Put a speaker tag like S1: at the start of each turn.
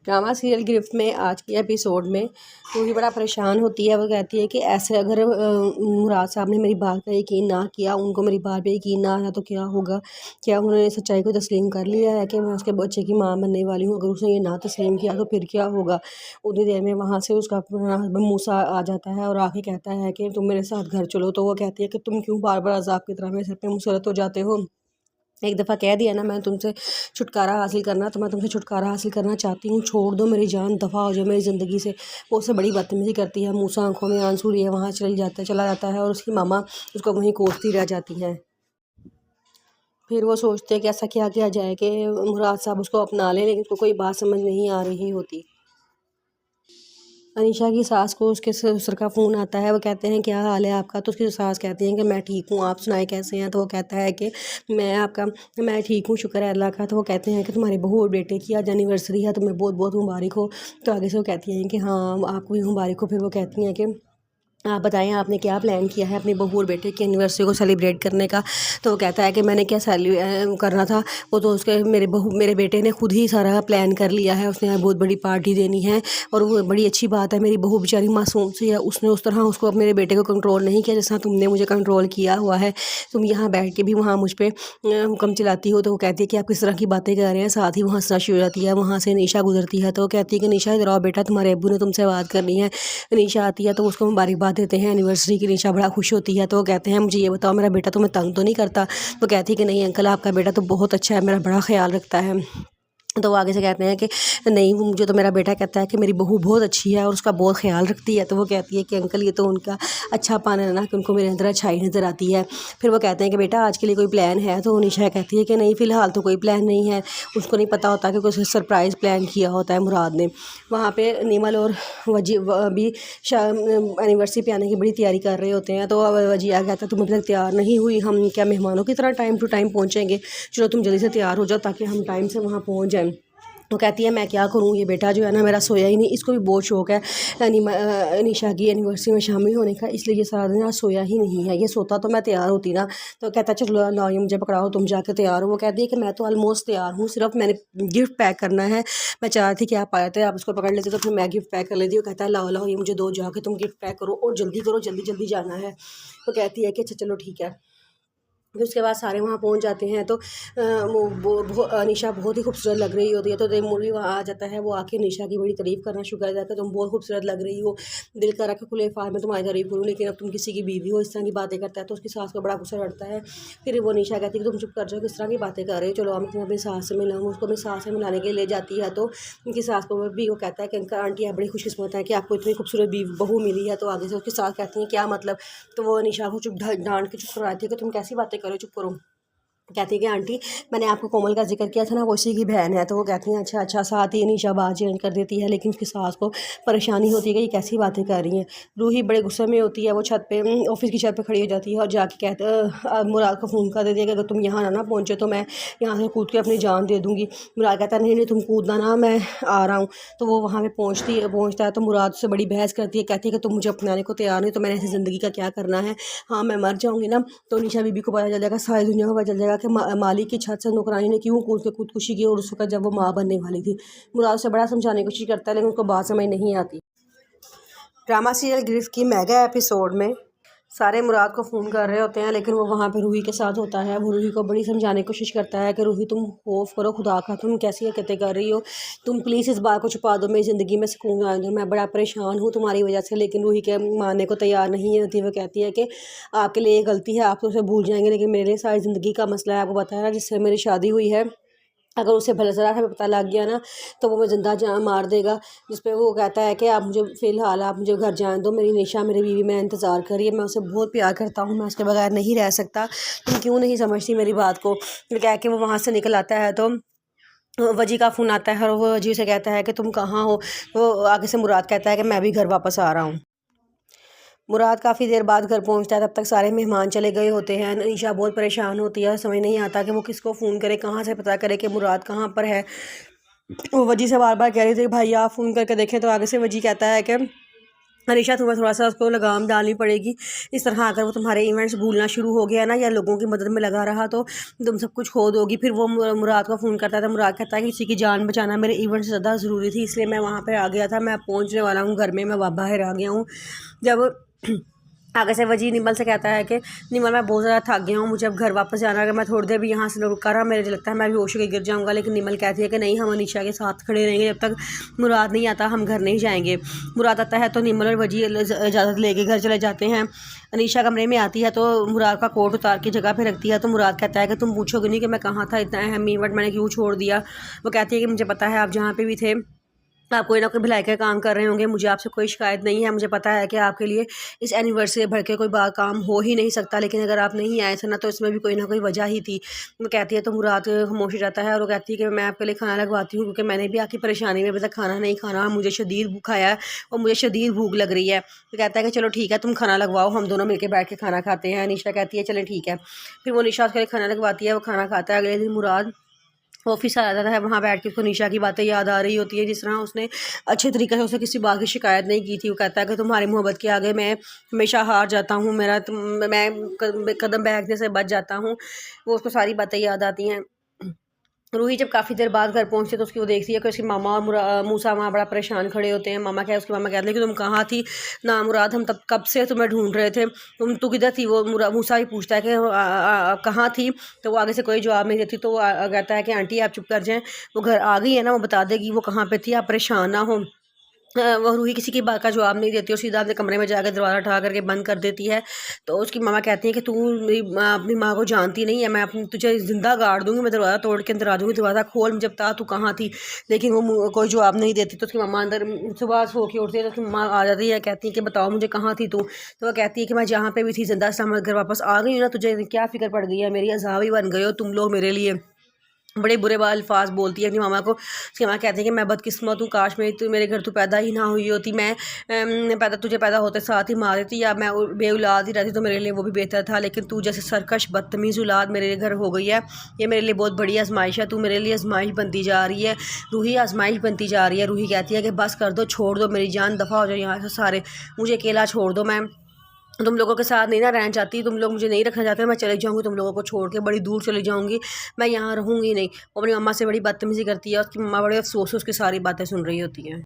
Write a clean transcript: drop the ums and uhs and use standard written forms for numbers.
S1: Drama serial गिरफ्त में आज के एपिसोड में रूही बड़ा परेशान होती है। वो कहती है कि ऐसे अगर मुराद साहब ने मेरी बात का यकीन ना किया, उनको मेरी बात पे यकीन ना आया तो क्या होगा। क्या उन्होंने सच्चाई को तस्लीम कर लिया है कि मैं उसके बच्चे की माँ बनने वाली हूँ। अगर उसने ये ना तस्लीम किया तो फिर क्या होगा। उतनी देर में वहाँ से उसका हस्बैंड मूसा आ जाता है और आके कहता है कि तुम मेरे साथ घर चलो। तो वो कहती है कि तुम क्यों बार बार अजाब की तरह मेरे सर पे मुसलत हो जाते हो। एक दफ़ा कह दिया ना मैं तुमसे छुटकारा हासिल करना, तो मैं तुमसे छुटकारा हासिल करना चाहती हूँ। छोड़ दो मेरी जान, दफ़ा हो जाओ मेरी ज़िंदगी से। वो उससे बड़ी बदतमीज़ी करती है। मूसा आंखों में आंसू लिए वहाँ चला जाता है और उसकी मामा उसको वहीं कोसती रह जाती हैं। फिर वो सोचते हैं कि ऐसा क्या किया जाए कि मुराद साहब उसको अपना लें, लेकिन उसको कोई बात समझ नहीं आ रही होती। अनीशा की सास को उसके ससुर का फ़ोन आता है। वो कहते हैं क्या हाल है आपका। तो उसकी सास कहती हैं कि मैं ठीक हूँ, आप सुनाए कैसे हैं। तो वो कहता है कि मैं ठीक हूँ, शुक्र है अल्लाह का। तो वो कहते हैं कि तुम्हारे बहू और बेटे की आज एनिवर्सरी है, तुम्हें बहुत बहुत मुबारक हो। तो आगे से वो कहती हैं कि हाँ आपको भी मुबारक हो। फिर वो कहती हैं कि आप बताएं आपने क्या प्लान किया है अपनी बहू और बेटे की एनिवर्सरी को सेलिब्रेट करने का। तो वो कहता है कि मैंने क्या करना था, वो तो उसके मेरे बेटे ने खुद ही सारा प्लान कर लिया है। उसने बहुत बड़ी पार्टी देनी है और वो बड़ी अच्छी बात है। मेरी बहू बेचारी मासूम सी है, उसने उस तरह उसको मेरे बेटे को कंट्रोल नहीं किया जैसा तुमने मुझे कंट्रोल किया हुआ है। तुम यहाँ बैठ के भी वहाँ मुझ पर हुक्म चलाती हो। तो वो कहती है कि आप किस तरह की बातें कर रहे हैं। साथ ही वहाँ हंसना शुरू हो जाती है। वहाँ से निशा गुजरती है तो वो कहती है कि निशा इधर आओ बेटा, तुम्हारे अब्बू ने तुमसे बात करनी है। निशा आती है तो उसको मुबारकबाद देते हैं एनिवर्सरी की। निशा बड़ा खुश होती है। तो वो कहते हैं मुझे ये बताओ मेरा बेटा तुम्हें तंग तो नहीं करता। तो कहती है कि नहीं अंकल, आपका बेटा तो बहुत अच्छा है, मेरा बड़ा ख्याल रखता है। तो वो आगे से कहते हैं कि नहीं, वो मुझे तो मेरा बेटा कहता है कि मेरी बहू बहुत अच्छी है और उसका बहुत ख्याल रखती है। तो वो कहती है कि अंकल ये तो उनका अच्छा पान है ना कि उनको मेरे अंदर अच्छाई नज़र आती है। फिर वो कहते हैं कि बेटा आज के लिए कोई प्लान है। तो निशा कहती है कि नहीं फ़िलहाल तो कोई प्लान नहीं है। उसको नहीं पता होता कि कोई सरप्राइज़ प्लान किया होता है मुराद ने। वहाँ पर निमल और वजी भी एनिवर्सरी पे आने की बड़ी तैयारी कर रहे होते हैं। तो वजी आ कहता है तुम अभी तक तैयार नहीं हुई, हम क्या मेहमानों की तरह टाइम टू टाइम पहुँचेंगे। चलो तुम जल्दी से तैयार हो जाओ ताकि हम टाइम से वहाँ पहुँच जाएँ। तो कहती है मैं क्या करूँ, ये बेटा जो है ना मेरा सोया ही नहीं। इसको भी बहुत शौक़ है निशा की एनिवर्सरी में शामिल होने का, इसलिए ये सारा दिन आज सोया ही नहीं है। ये सोता तो मैं तैयार होती ना। तो कहता है चलो लाओ ये मुझे पकड़ाओ, तुम जाकर तैयार हो। वो कहती है कि मैं तो ऑलमोस्ट तैयार हूँ, सिर्फ मैंने गिफ्ट पैक करना है। मैं चाह रही थी कि आप आए थे, आप उसको पकड़ लेते तो फिर मैं गिफ्ट पैक कर लेती। वो कहता है लाओ लाओ ये मुझे दो, जाके तुम गिफ्ट पैक करो और जल्दी करो, जल्दी जल्दी जाना है। तो कहती है कि अच्छा चलो ठीक है। फिर उसके बाद सारे वहाँ पहुँच जाते हैं। तो निशा बहुत ही खूबसूरत लग रही होती है। तो तैमूर वहाँ आ जाता है। वो आके निशा की बड़ी तारीफ़ करना शुरू कर देता है। तुम बहुत खूबसूरत लग रही हो, दिल कर रखा खुले फार में तुम्हारी तारीफ़ करूँ, लेकिन अब तुम किसी की बीवी हो, इस तरह की बातें करता है। तो उसकी सास को बड़ा गुस्सा चढ़ता है। फिर वो निशा कहती है कि तुम चुप कर जाओ, किस तरह की बातें कर रहे हो, चलो हम तुम्हें अपनी सास से मिलाऊँ। उसको अपनी सास से मिलाने के लिए ले जाती है। तो उनकी सास को भी वो कहता है कि अंकल आंटी आप बड़ी खुशकिस्मत है कि आपको इतनी खूबसूरत बहू मिली है। तो आगे से उसकी सास कहती है क्या मतलब। तो वो निशा को डांट के चुप करवाती है कि तुम कैसी बातें करो, चुप करो। कहती है कि आंटी मैंने आपको कोमल का जिक्र किया था ना, वो उसी की बहन है। तो वो कहती हैं अच्छा अच्छा। साथ ही निशा बात चेंज कर देती है, लेकिन उसकी सास को परेशानी होती है कि ये कैसी बातें कर रही हैं। रूही बड़े गुस्से में होती है। वो छत पे ऑफिस की छत पे खड़ी हो जाती है और जाके मुराद को फ़ोन कर देती है कि अगर तुम यहाँ ना पहुँचे तो मैं यहाँ से कूद के अपनी जान दे दूँगी। मुराद कहता है नहीं नहीं तुम कूदना ना, मैं आ रहा हूँ। तो वो वहाँ पर पहुँचता है तो मुराद से बड़ी बहस करती है। कहती है कि तुम मुझे अपनाने को तैयार नहीं तो मैंने ऐसी ज़िंदगी का क्या करना है। हाँ मैं मर जाऊँगी ना तो निशा बीबी को पता चल जाएगा, सारी दुनिया को पता चल जाएगा कि मालिक की छत से नौकरानी ने क्यों कूद के खुदकुशी की और उस वक्त जब वो माँ बनने वाली थी। मुराद से बड़ा समझाने की कोशिश करता है लेकिन उसको बात समझ नहीं आती। ड्रामा सीरियल गिरफ्त की मेगा एपिसोड में सारे मुराद को फ़ोन कर रहे होते हैं, लेकिन वो वहाँ पे रूही के साथ होता है। वो रूही को बड़ी समझाने की कोशिश करता है कि रूही तुम खौफ करो खुदा का, तुम कैसी हरकतें कर रही हो, तुम प्लीज़ इस बात को छुपा दो, मेरी ज़िंदगी में सुकून आने दो, मैं बड़ा परेशान हूँ तुम्हारी वजह से। लेकिन रूही के मानने को तैयार नहीं होती। वो कहती है कि आपके लिए ये गलती है, आप तो उसे भूल जाएंगे, लेकिन मेरे लिए सारी ज़िंदगी का मसला है। आपको बताया ना जिससे मेरी शादी हुई है, अगर उसे भला ज़रा सा पता लग गया ना तो वो मुझे ज़िंदा जान मार देगा। जिस पे वो कहता है कि आप मुझे फ़िलहाल आप मुझे घर जाने दो, मेरी निशा मेरी बीवी मेरा इंतज़ार करिए, मैं उसे बहुत प्यार करता हूँ, मैं उसके बगैर नहीं रह सकता, तुम क्यों नहीं समझती मेरी बात को। फिर कह के वो वहाँ से निकल आता है। तो वजी का फ़ोन आता है और वो वजी से कहता है कि तुम कहाँ हो। तो आगे से मुराद कहता है कि मैं भी घर वापस आ रहा हूँ। मुराद काफ़ी देर बाद घर पहुंचता है, तब तक सारे मेहमान चले गए होते हैं। निशा बहुत परेशान होती है, समझ नहीं आता कि वो किसको फ़ोन करे, कहाँ से पता करे कि मुराद कहाँ पर है। वो वजी से बार बार कह रही थी भाई आप फ़ोन करके देखें। तो आगे से वजी कहता है कि अनीशा तुम्हें थोड़ा सा उसको लगाम डालनी पड़ेगी। इस तरह अगर वो तुम्हारे इवेंट्स भूलना शुरू हो गया ना, या लोगों की मदद में लगा रहा, तो तुम सब कुछ खो दोगी। फिर वो मुराद को फ़ोन करता था। मुराद कहता है कि किसी की जान बचाना मेरे इवेंट से ज़्यादा ज़रूरी थी, इसलिए मैं वहाँ पर आ गया था। मैं पहुँचने वाला हूँ घर में, मैं बाहर आ गया हूँ। जब आगे से वजी निमल से कहता है कि निमल मैं बहुत ज़्यादा थक गया हूँ, मुझे अब घर वापस जाना है। अगर मैं थोड़ी देर भी यहाँ से रुका रहा, मुझे लगता है मैं भी होश के गिर जाऊँगा। लेकिन निमल कहती है कि नहीं, हम अनीशा के साथ खड़े रहेंगे, जब तक मुराद नहीं आता हम घर नहीं जाएंगे। मुराद आता है तो निमल और वजी इजाज़त लेके घर चले जाते हैं। अनीशा कमरे में आती है तो मुराद का कोट उतार के जगह पे रखती है। तो मुराद कहता है कि तुम पूछोगे नहीं कि मैं कहाँ था, इतना अहम इवेंट मैंने क्यों छोड़ दिया। वो कहती है कि मुझे पता है आप जहाँ पे भी थे आप कोई ना कोई भलाई का काम कर रहे होंगे, मुझे आपसे कोई शिकायत नहीं है। मुझे पता है कि आपके लिए इस एनिवर्सरी भर के कोई काम हो ही नहीं सकता, लेकिन अगर आप नहीं आए थे ना, तो इसमें भी कोई ना कोई वजह ही थी। वो कहती है तो मुराद खामोश हो जाता है और वो कहती है कि मैं आपके लिए खाना लगवाती हूँ, क्योंकि मैंने भी आपकी परेशानी में अभी तक खाना नहीं खाना, मुझे शदीद भूख आया है और मुझे शदीद भूख लग रही है। तो कहता है कि चलो ठीक है, तुम खाना लगवाओ, हम दोनों मिलकर बैठ के खाना खाते हैं। अनीशा कहती है चले ठीक है। फिर वो निशा उसके लिए खाना लगवाती है, वो खाना खाता है। अगले दिन मुराद ऑफिस आ जाता है, वहाँ बैठ के उसको निशा की बातें याद आ रही होती है, जिस तरह उसने अच्छे तरीके से उसे किसी बात की शिकायत नहीं की थी। वो कहता है कि तुम्हारी मोहब्बत के आगे मैं हमेशा हार जाता हूँ, मैं कदम बैठने से बच जाता हूँ। वो उसको सारी बातें याद आती हैं। रूही जब काफ़ी देर बाद घर पहुंचती है तो उसकी वो देखती है कि उसकी मामा और मूसा वहाँ बड़ा परेशान खड़े होते हैं। उसकी मामा कहते हैं कि तुम कहाँ थी ना मुराद, हम तब कब से तुम्हें ढूंढ रहे थे, तू किधर थी। वो मूसा भी पूछता है कि कहाँ थी, तो वो आगे से कोई जवाब नहीं देती। तो वो कहता है कि आंटी आप चुप कर जाएं, वो घर आ गई है ना, वो बता देगी वो कहाँ पे थी, आप परेशान ना हो। वो रूही किसी की बात का जवाब नहीं देती और सीधा अपने कमरे में जाकर दरवाज़ा उठा करके बंद कर देती है। तो उसकी मामा कहती है कि तू मेरी अपनी माँ को जानती नहीं है, मैं अपनी तुझे ज़िंदा गाड़ दूँगी, मैं दरवाज़ा तोड़ के अंदर आ दूँगी, दरवाज़ा खोल, मुझे बता तू कहाँ थी। लेकिन वो कोई जवाब नहीं देती। तो उसकी मम्मा अंदर सुबह सो के उठती है तो उसकी मम्मा आ जाती है, कहती है कि बताओ मुझे कहाँ थी तू। तो वह कहती है कि मैं जहाँ पर भी थी ज़िंदा सलामत घर वापस आ गई हूँ ना, तुझे क्या फ़िक्र पड़ गई है, मेरी अज़ाब ही बन गए हो तुम लोग मेरे लिए। बड़े बुरे अल्फाज बोलती है अपनी मामा को। उसकी माँ कहती है कि मैं बदकिस्मत हूँ, काश मेरे घर तू पैदा ही ना हुई होती, मैं तुझे पैदा होते साथ ही मार देती, या मैं बे औलाद ही रहती तो मेरे लिए वो भी बेहतर था। लेकिन तू जैसे सरकश बदतमीज़ औलाद मेरे घर हो गई है, ये मेरे लिए बहुत बड़ी आजमाइश है, तू मेरे लिए आजमाइश बनती जा रही है। रूही आजमाइश बनती जा रही है। रूही कहती है कि बस कर दो, छोड़ दो मेरी जान, दफ़ा हो जाए यहाँ से सारे, मुझे अकेला छोड़ दो, मैं तुम लोगों के साथ नहीं ना रहना चाहती, तुम लोग मुझे नहीं रखना चाहते, मैं चले जाऊँगी तुम लोगों को छोड़ के, बड़ी दूर चली जाऊँगी, मैं यहाँ रहूँगी नहीं। वो अपनी मम्मा से बड़ी बदतमीज़ी करती है। उसकी मम्मा बड़े अफसोस से उसकी सारी बातें सुन रही होती हैं।